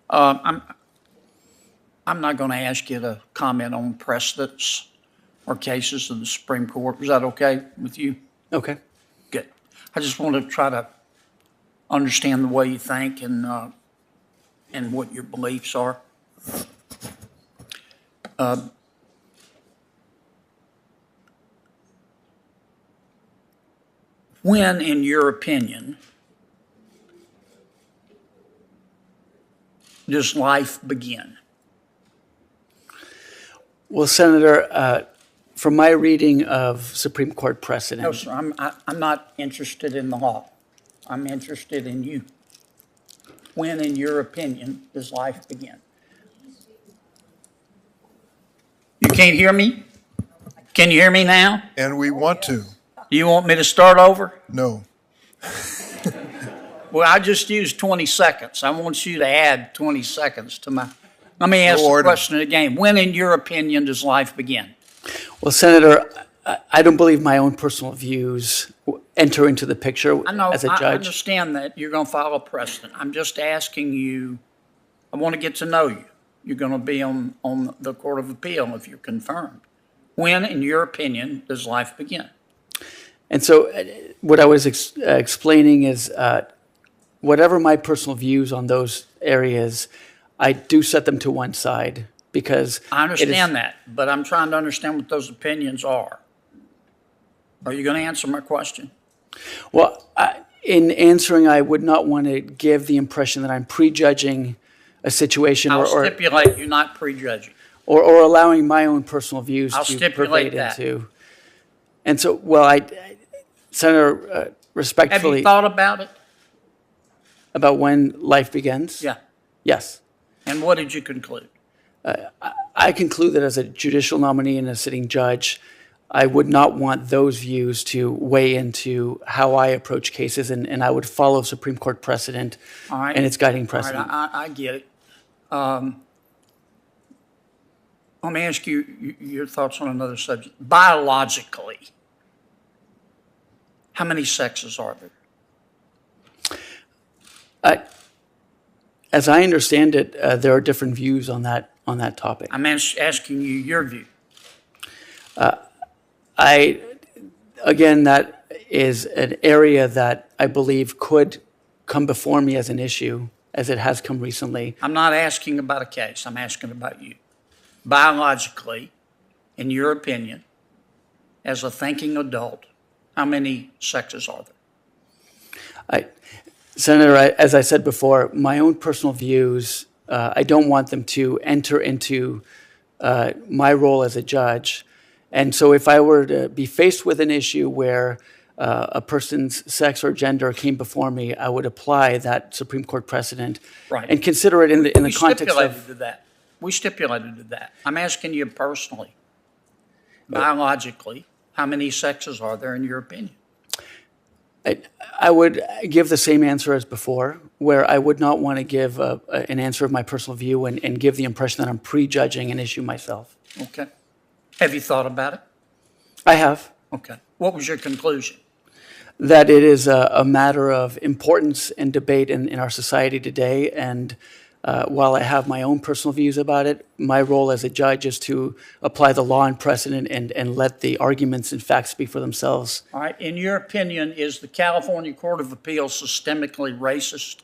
I'm not going to ask you to comment on precedents or cases of the Supreme Court. Is that okay with you? Okay. Good. I just want to try to understand the way you think and what your beliefs are. When, in your opinion, does life begin? Well, Senator, from my reading of Supreme Court precedent. No, sir, I'm not interested in the law. I'm interested in you. When, in your opinion, does life begin? You can't hear me? Can you hear me now? And we want to. Do you want me to start over? No. Well, I just used 20 seconds. I want you to add 20 seconds to my. Let me ask the order. question again. When, in your opinion, does life begin? Well, Senator, I don't believe my own personal views enter into the picture I know, as a I judge. understand that you're going to follow precedent. I'm just asking you, I want to get to know you. You're going to be on the Court of Appeal if you're confirmed. When, in your opinion, does life begin? And so what I was explaining is whatever my personal views on those areas, I do set them to one side because I understand that, but I'm trying to understand what those opinions are. Are you going to answer my question? Well, in answering, I would not want to give the impression that I'm prejudging a situation I'll or stipulate you're not prejudging. or allowing my own personal views I'll to stipulate pervade that. into. And so, well, Senator, Have respectfully, you thought about it? about when life begins? Yeah. Yes. And what did you conclude? I conclude that as a judicial nominee and a sitting judge, I would not want those views to weigh into how I approach cases, and I would follow Supreme Court precedent All right. and its guiding All right, precedent. I get it. Let me ask you your thoughts on another subject. Biologically, how many sexes are there? As I understand it, there are different views on that topic. I'm asking you your view. Again, that is an area that I believe could come before me as an issue, as it has come recently. I'm not asking about a case. I'm asking about you. Biologically, in your opinion, as a thinking adult, how many sexes are there? Senator, as I said before, my own personal views, I don't want them to enter into my role as a judge. And so if I were to be faced with an issue where a person's sex or gender came before me, I would apply that Supreme Court precedent Right. and consider it in the We context stipulated of. to that. We stipulated to that. I'm asking you personally, biologically, how many sexes are there in your opinion? I would give the same answer as before, where I would not want to give an answer of my personal view and give the impression that I'm prejudging an issue myself. Okay. Have you thought about it? I have. Okay. What was your conclusion? That it is a matter of importance and debate in our society today. And while I have my own personal views about it, my role as a judge is to apply the law and precedent and let the arguments and facts speak for themselves. All right. In your opinion, is the California Court of Appeals systemically racist?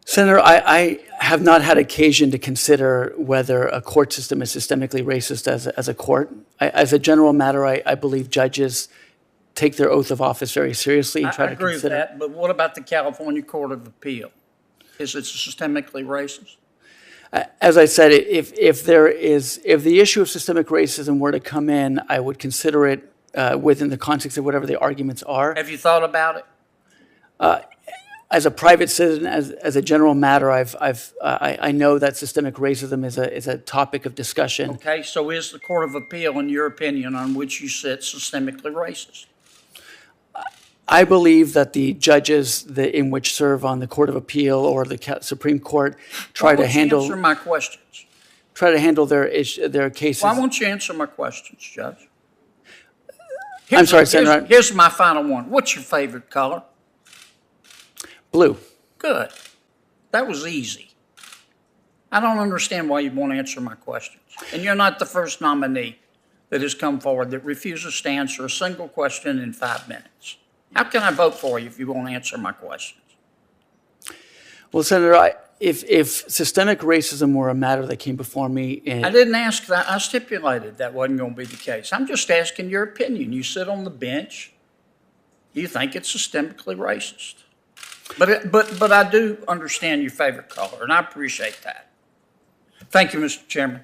Senator, I have not had occasion to consider whether a court system is systemically racist as a court. As a general matter, I believe judges take their oath of office very seriously and try I to agree with consider. that, but what about the California Court of Appeal? Is it systemically racist? As I said, if the issue of systemic racism were to come in, I would consider it within the context of whatever the arguments are. Have you thought about it? As a private citizen, as a general matter, I know that systemic racism is a topic of discussion. Okay, so is the Court of Appeal, in your opinion, on which you sit, systemically racist? I believe that the judges in which serve on the Court of Appeal or the Supreme Court try to Why won't you answer handle my questions? their cases. Why won't you answer my questions, Judge? I'm sorry, Senator. Here's my final one. What's your favorite color? Blue. Good. That was easy. I don't understand why you won't answer my questions. And you're not the first nominee that has come forward that refuses to answer a single question in 5 minutes. How can I vote for you if you won't answer my questions? Well, Senator, if systemic racism were a matter that came before me, I didn't ask that. I stipulated that wasn't going to be the case. I'm just asking your opinion. You sit on the bench. You think it's systemically racist. But I do understand your favorite color, and I appreciate that. Thank you, Mr. Chairman.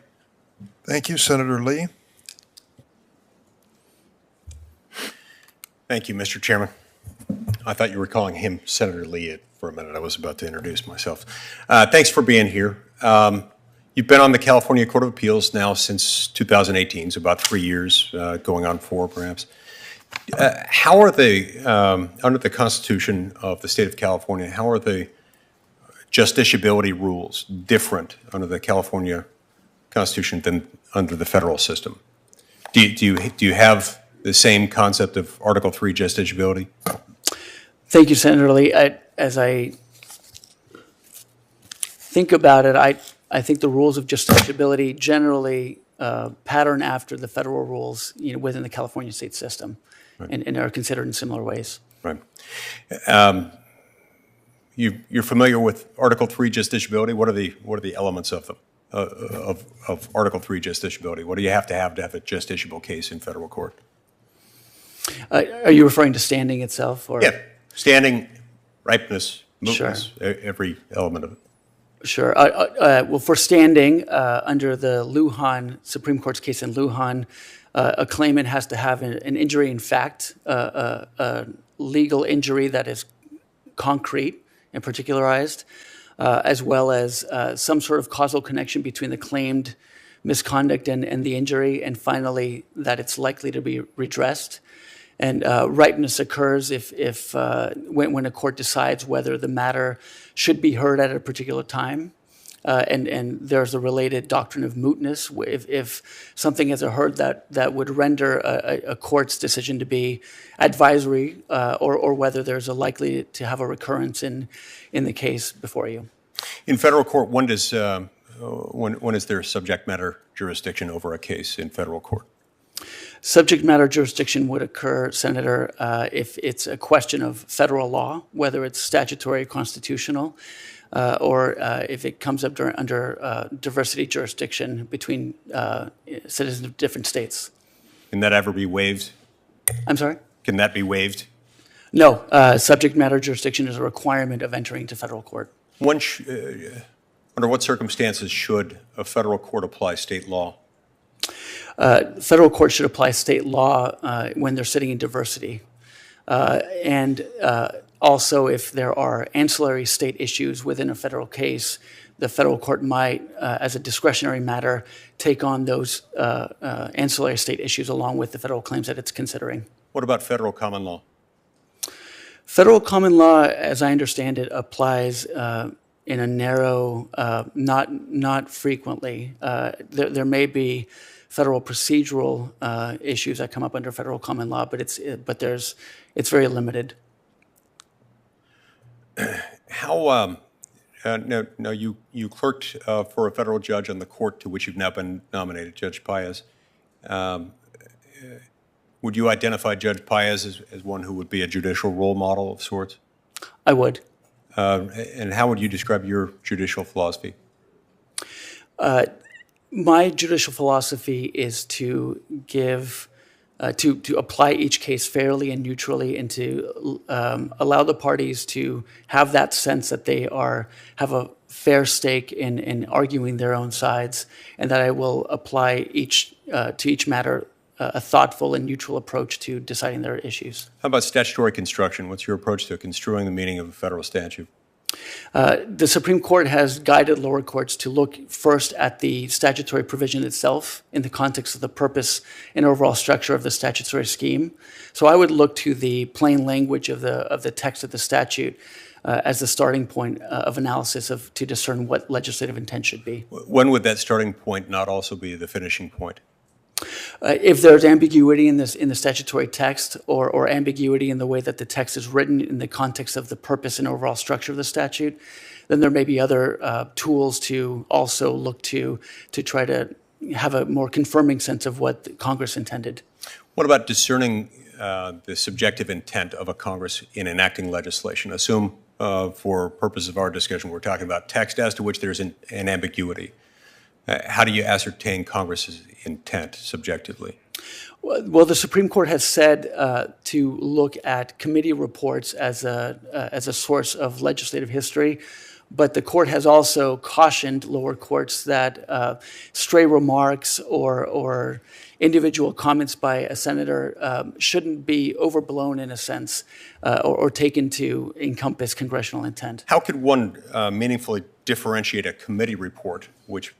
Thank you, Senator Lee. Thank you, Mr. Chairman. I thought you were calling him Senator Lee for a minute. I was about to introduce myself. Thanks for being here. You've been on the California Court of Appeals now since 2018, so about 3 years, going on 4 perhaps. How are the, under the Constitution of the state of California, how are the justiciability rules different under the California Constitution than under the federal system? Do you have the same concept of Article 3 justiciability? Thank you, Senator Lee. As I think about it, I think the rules of justiciability generally pattern after the federal rules, within the California state system, right, and are considered in similar ways. Right. You're familiar with Article 3 justiciability. What are the elements of them? Of Article 3 justiciability? What do you have to have a justiciable case in federal court? Are you referring to standing itself? Or? Yeah, standing, ripeness, mootness, Sure. Every element of it. Sure. Well, for standing, under the Lujan, Supreme Court's case in Lujan, a claimant has to have an injury in fact, a legal injury that is concrete and particularized, as well as some sort of causal connection between the claimed misconduct and the injury, and finally, that it's likely to be redressed. And ripeness occurs when a court decides whether the matter should be heard at a particular time. And there's a related doctrine of mootness. If something is heard that would render a court's decision to be advisory, or whether there's a likely to have a recurrence in the case before you. In federal court, when is there subject matter jurisdiction over a case in federal court? Subject matter jurisdiction would occur, Senator, if it's a question of federal law, whether it's statutory, constitutional, or if it comes up under diversity jurisdiction between citizens of different states. Can that ever be waived? I'm sorry? Can that be waived? No. Subject matter jurisdiction is a requirement of entering to federal court. Under what circumstances should a federal court apply state law? Federal court should apply state law when they're sitting in diversity. And also, if there are ancillary state issues within a federal case, the federal court might, as a discretionary matter, take on those ancillary state issues along with the federal claims that it's considering. What about federal common law? Federal common law, as I understand it, applies in a narrow, not frequently. There may be federal procedural issues that come up under federal common law, but it's very limited. How now you clerked for a federal judge on the court to which you've now been nominated, Judge Paez. Would you identify Judge Paez as one who would be a judicial role model of sorts? I would. And how would you describe your judicial philosophy? My judicial philosophy is to give, to apply each case fairly and neutrally, and to allow the parties to have that sense that they have a fair stake in arguing their own sides, and that I will apply to each matter a thoughtful and neutral approach to deciding their issues. How about statutory construction? What's your approach to construing the meaning of a federal statute? The Supreme Court has guided lower courts to look first at the statutory provision itself in the context of the purpose and overall structure of the statutory scheme. So I would look to the plain language of the text of the statute as the starting point of analysis to discern what legislative intent should be. When would that starting point not also be the finishing point? If there's ambiguity in the statutory text, or ambiguity in the way that the text is written in the context of the purpose and overall structure of the statute, then there may be other tools to also look to try to have a more confirming sense of what Congress intended. What about discerning the subjective intent of a Congress in enacting legislation? Assume, for purposes of our discussion, we're talking about text as to which there's an ambiguity. How do you ascertain Congress's intent subjectively? Well, the Supreme Court has said to look at committee reports as a source of legislative history, but the court has also cautioned lower courts that stray remarks or individual comments by a senator shouldn't be overblown in a sense or taken to encompass congressional intent. How could one meaningfully differentiate a committee report, which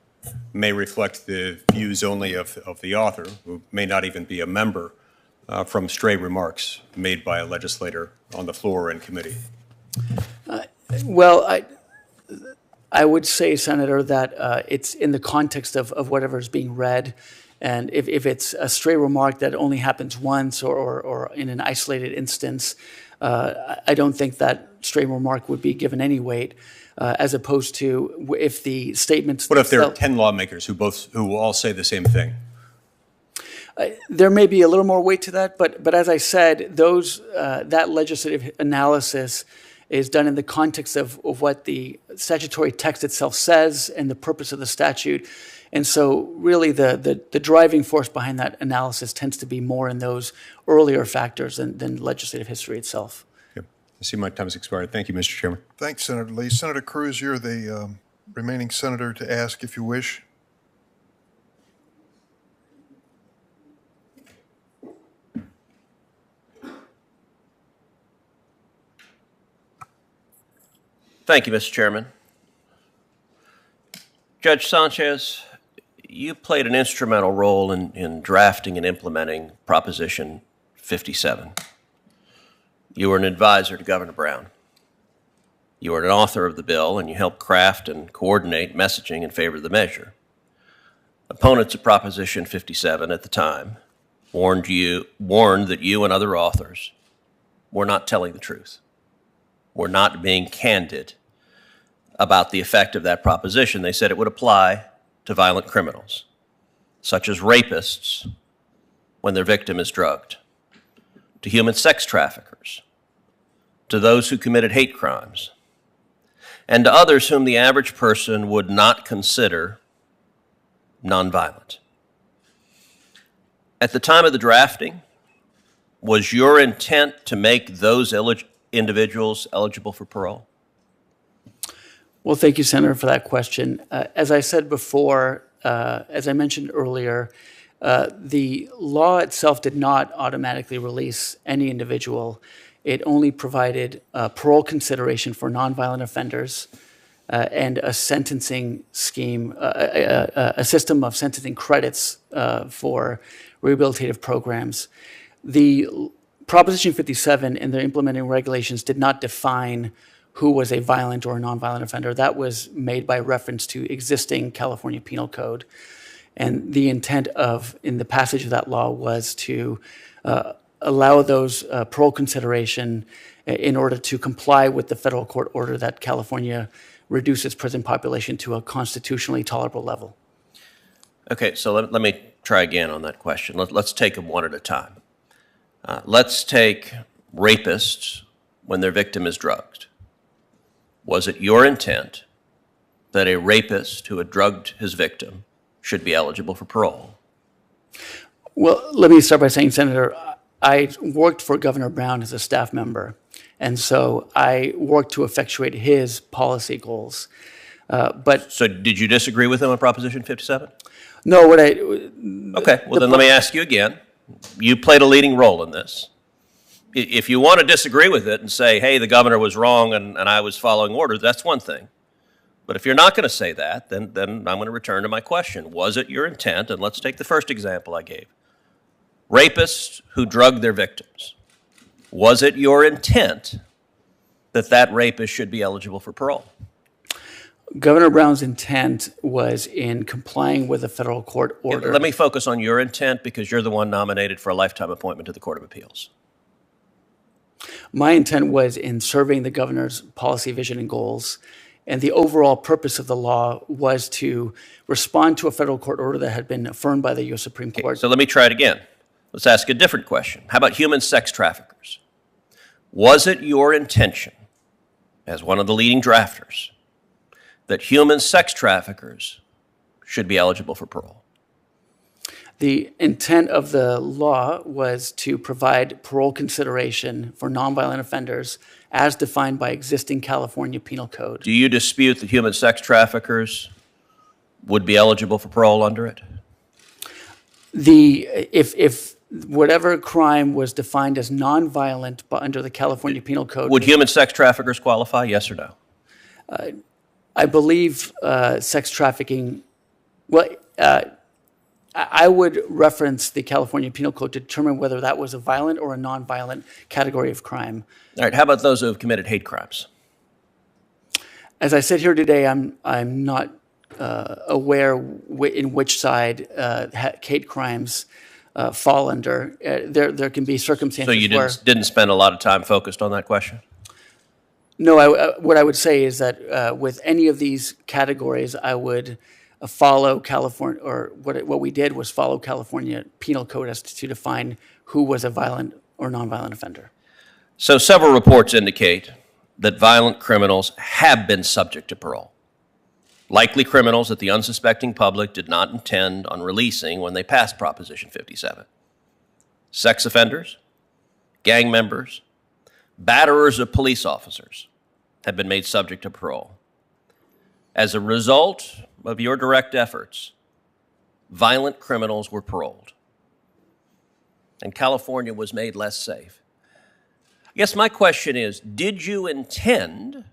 may reflect the views only of the author, who may not even be a member, from stray remarks made by a legislator on the floor or in committee? Well, I would say, Senator, that it's in the context of whatever is being read. And if it's a stray remark that only happens once or in an isolated instance, I don't think that stray remark would be given any weight, as opposed to if the statements. What if there are 10 lawmakers who all say the same thing? There may be a little more weight to that, but as I said, that legislative analysis is done in the context of what the statutory text itself says and the purpose of the statute. And so really the driving force behind that analysis tends to be more in those earlier factors than legislative history itself. Okay. I see my time has expired. Thank you, Mr. Chairman. Thanks, Senator Lee. Senator Cruz, you're the remaining senator to ask if you wish. Thank you, Mr. Chairman. Judge Sanchez, you played an instrumental role in drafting and implementing Proposition 57. You were an advisor to Governor Brown. You were an author of the bill, and you helped craft and coordinate messaging in favor of the measure. Opponents of Proposition 57 at the time warned that you and other authors were not telling the truth, were not being candid about the effect of that proposition. They said it would apply to violent criminals, such as rapists when their victim is drugged, to human sex traffickers, to those who committed hate crimes, and to others whom the average person would not consider nonviolent. At the time of the drafting, was your intent to make those individuals eligible for parole? Well, thank you, Senator, for that question. As I said before, as I mentioned earlier, the law itself did not automatically release any individual. It only provided parole consideration for nonviolent offenders and a sentencing scheme, a system of sentencing credits for rehabilitative programs. The Proposition 57 and the implementing regulations did not define who was a violent or a nonviolent offender. That was made by reference to existing California Penal Code. And the intent in the passage of that law was to allow those parole consideration in order to comply with the federal court order that California reduce its prison population to a constitutionally tolerable level. Okay, so let me try again on that question. Let's take them one at a time. Let's take rapists when their victim is drugged. Was it your intent that a rapist who had drugged his victim should be eligible for parole? Well, let me start by saying, Senator, I worked for Governor Brown as a staff member, and so I worked to effectuate his policy goals. So did you disagree with him on Proposition 57? No, Okay, well then let me ask you again. You played a leading role in this. If you want to disagree with it and say, hey, the governor was wrong and I was following orders, that's one thing. But if you're not going to say that, then I'm going to return to my question. Was it your intent? And let's take the first example I gave. Rapists who drug their victims. Was it your intent that rapist should be eligible for parole? Governor Brown's intent was in complying with a federal court order. Let me focus on your intent because you're the one nominated for a lifetime appointment to the Court of Appeals. My intent was in serving the governor's policy, vision, and goals And the overall purpose of the law was to respond to a federal court order that had been affirmed by the U.S. Supreme Court. So let me try it again. Let's ask a different question. How about human sex traffickers? Was it your intention, as one of the leading drafters, that human sex traffickers should be eligible for parole? The intent of the law was to provide parole consideration for nonviolent offenders as defined by existing California Penal Code. Do you dispute that human sex traffickers would be eligible for parole under it? If whatever crime was defined as nonviolent but under the California Penal Code, Would human sex traffickers qualify, yes or no? I believe sex trafficking, well, I would reference the California Penal Code to determine whether that was a violent or a nonviolent category of crime. All right, how about those who have committed hate crimes? As I sit here today, I'm not aware in which side hate crimes fall under. There can be circumstances So you where... didn't spend a lot of time focused on that question? No, what I would say is that with any of these categories, I would follow California, or what we did was follow California Penal Code as to define who was a violent or nonviolent offender. So several reports indicate that violent criminals have been subject to parole. Likely criminals that the unsuspecting public did not intend on releasing when they passed Proposition 57. Sex offenders, gang members, batterers of police officers have been made subject to parole. As a result of your direct efforts, violent criminals were paroled, and California was made less safe. I guess my question is, did you intend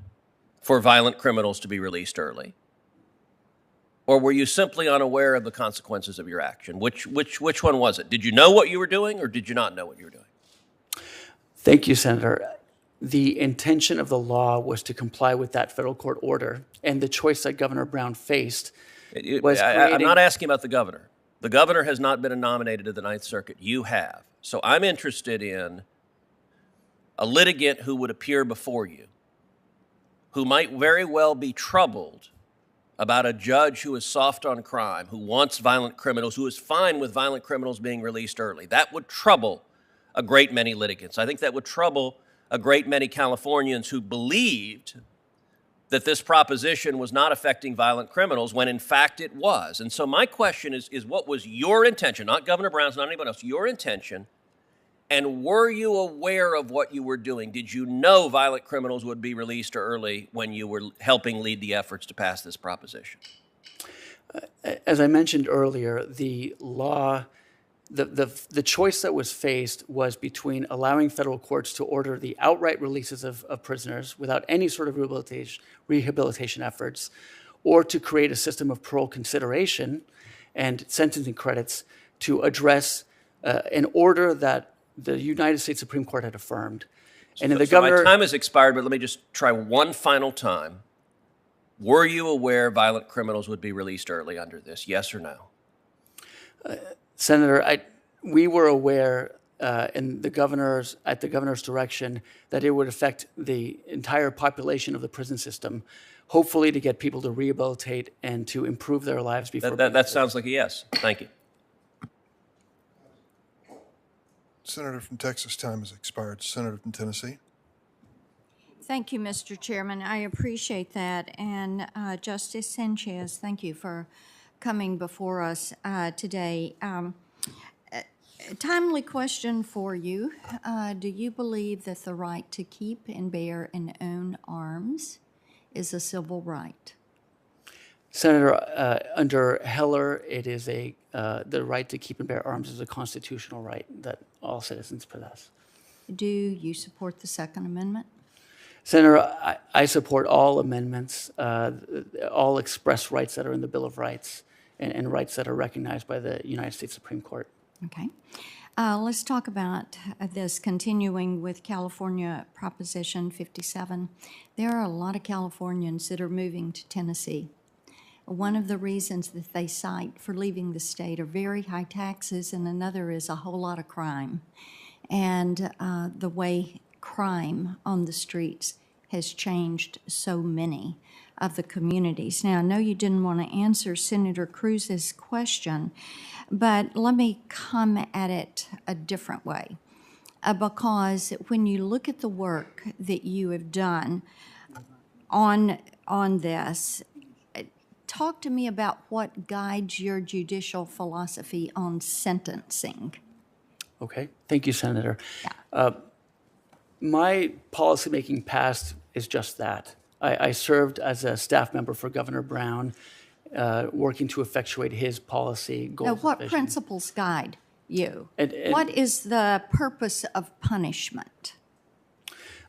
for violent criminals to be released early? Or were you simply unaware of the consequences of your action? Which one was it? Did you know what you were doing, or did you not know what you were doing? Thank you, Senator. The intention of the law was to comply with that federal court order, and the choice that Governor Brown faced was I'm creating... not asking about the governor. The governor has not been nominated to the Ninth Circuit. You have. So I'm interested in a litigant who would appear before you, who might very well be troubled about a judge who is soft on crime, who wants violent criminals, who is fine with violent criminals being released early. That would trouble a great many litigants. I think that would trouble a great many Californians who believed that this proposition was not affecting violent criminals when in fact it was. And so my question is what was your intention, not Governor Brown's, not anybody else, your intention, and were you aware of what you were doing? Did you know violent criminals would be released early when you were helping lead the efforts to pass this proposition? As I mentioned earlier, the law, the choice that was faced was between allowing federal courts to order the outright releases of prisoners without any sort of rehabilitation efforts, or to create a system of parole consideration and sentencing credits to address an order that the United States Supreme Court had affirmed. And the governor... My time has expired, but let me just try one final time. Were you aware violent criminals would be released early under this, yes or no? Senator, we were aware at the governor's direction that it would affect the entire population of the prison system, hopefully to get people to rehabilitate and to improve their lives before... That sounds like a yes. Thank you. Senator from Texas, time has expired. Senator from Tennessee. Thank you, Mr. Chairman. I appreciate that. And Justice Sanchez, thank you for coming before us today. A timely question for you. Do you believe that the right to keep and bear and own arms is a civil right? Senator, under Heller, it is the right to keep and bear arms is a constitutional right that all citizens possess. Do you support the Second Amendment? Senator, I support all amendments, all express rights that are in the Bill of Rights and rights that are recognized by the United States Supreme Court. Okay. Let's talk about this, continuing with California Proposition 57. There are a lot of Californians that are moving to Tennessee. One of the reasons that they cite for leaving the state are very high taxes, and another is a whole lot of crime. And the way crime on the streets has changed so many. of the communities. Now, I know you didn't want to answer Senator Cruz's question, but let me come at it a different way. Because when you look at the work that you have done on this, talk to me about what guides your judicial philosophy on sentencing. Okay, thank you, Senator. My policymaking past is just that. I served as a staff member for Governor Brown, working to effectuate his policy goals. Now, and what vision. principles guide you? And- What is the purpose of punishment?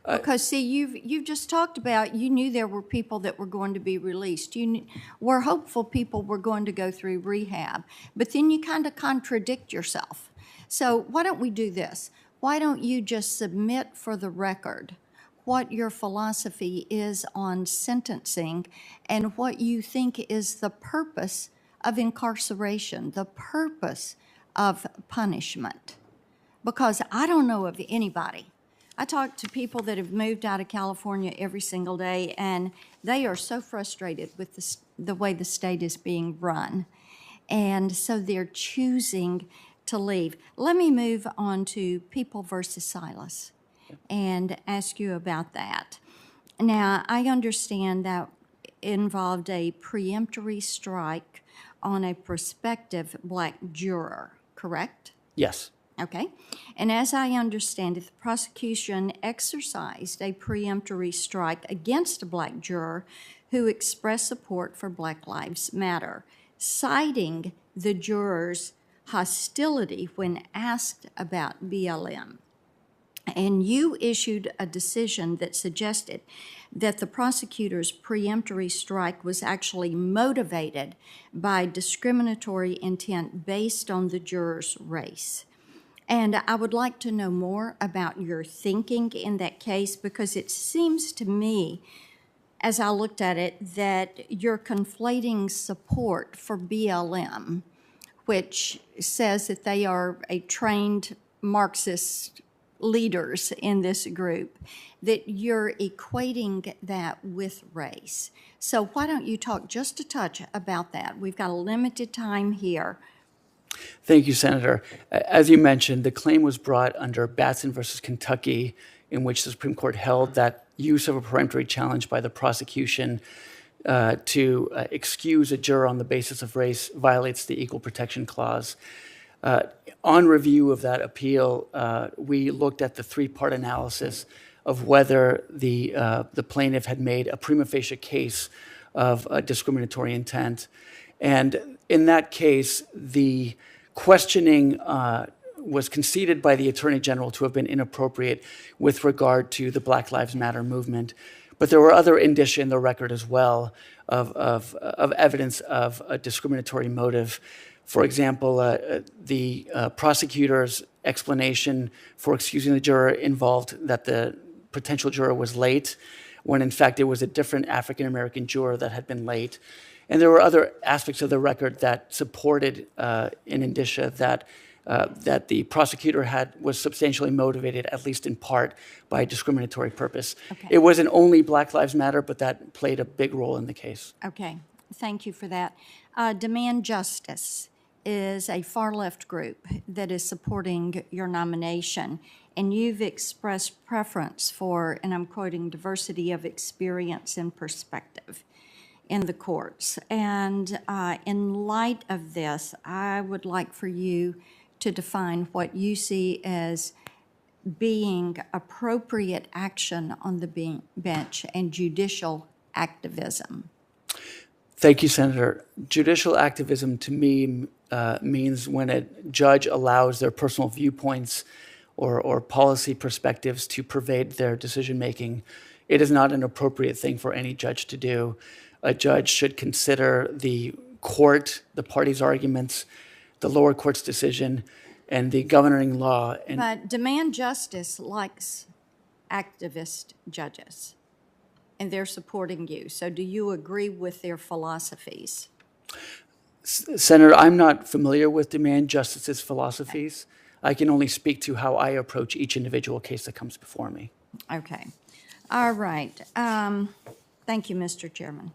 Because see, you've just talked about you knew there were people that were going to be released. Were hopeful people were going to go through rehab, but then you kind of contradict yourself. So why don't we do this? Why don't you just submit for the record what your philosophy is on sentencing and what you think is the purpose of incarceration, the purpose of punishment? Because I don't know of anybody. I talk to people that have moved out of California every single day, and they are so frustrated with the way the state is being run. And so they're choosing to leave. Let me move on to People versus Silas and ask you about that. Now, I understand that involved a preemptory strike on a prospective black juror, correct? Yes. Okay. And as I understand it, the prosecution exercised a preemptory strike against a black juror who expressed support for Black Lives Matter, citing the juror's hostility when asked about BLM. And you issued a decision that suggested that the prosecutor's preemptory strike was actually motivated by discriminatory intent based on the juror's race. And I would like to know more about your thinking in that case, because it seems to me, as I looked at it, that you're conflating support for BLM, which says that they are a trained Marxist leaders in this group, that you're equating that with race. So why don't you talk just a touch about that? We've got a limited time here. Thank you, Senator. As you mentioned, the claim was brought under Batson versus Kentucky, in which the Supreme Court held that use of a peremptory challenge by the prosecution to excuse a juror on the basis of race violates the Equal Protection Clause. On review of that appeal, we looked at the three-part analysis of whether the plaintiff had made a prima facie case of discriminatory intent. And in that case, the questioning was conceded by the Attorney General to have been inappropriate with regard to the Black Lives Matter movement. But there were other indicia in the record as well of evidence of a discriminatory motive. For example, the prosecutor's explanation for excusing the juror involved that the potential juror was late, when in fact it was a different African-American juror that had been late. And there were other aspects of the record that supported an indicia that the prosecutor was substantially motivated, at least in part, by a discriminatory purpose. Okay. It wasn't only Black Lives Matter, but that played a big role in the case. Okay, thank you for that. Demand Justice is a far-left group that is supporting your nomination, and you've expressed preference for, and I'm quoting, diversity of experience and perspective in the courts. And in light of this, I would like for you to define what you see as being appropriate action on the bench and judicial activism. Thank you, Senator. Judicial activism to me means when a judge allows their personal viewpoints or policy perspectives to pervade their decision-making. It is not an appropriate thing for any judge to do. A judge should consider the court, the party's arguments, the lower court's decision, and the governing law. And But Demand Justice likes activist judges, and they're supporting you. So do you agree with their philosophies? Senator, I'm not familiar with Demand Justice's philosophies. I can only speak to how I approach each individual case that comes before me. Okay. All right. Thank you, Mr. Chairman.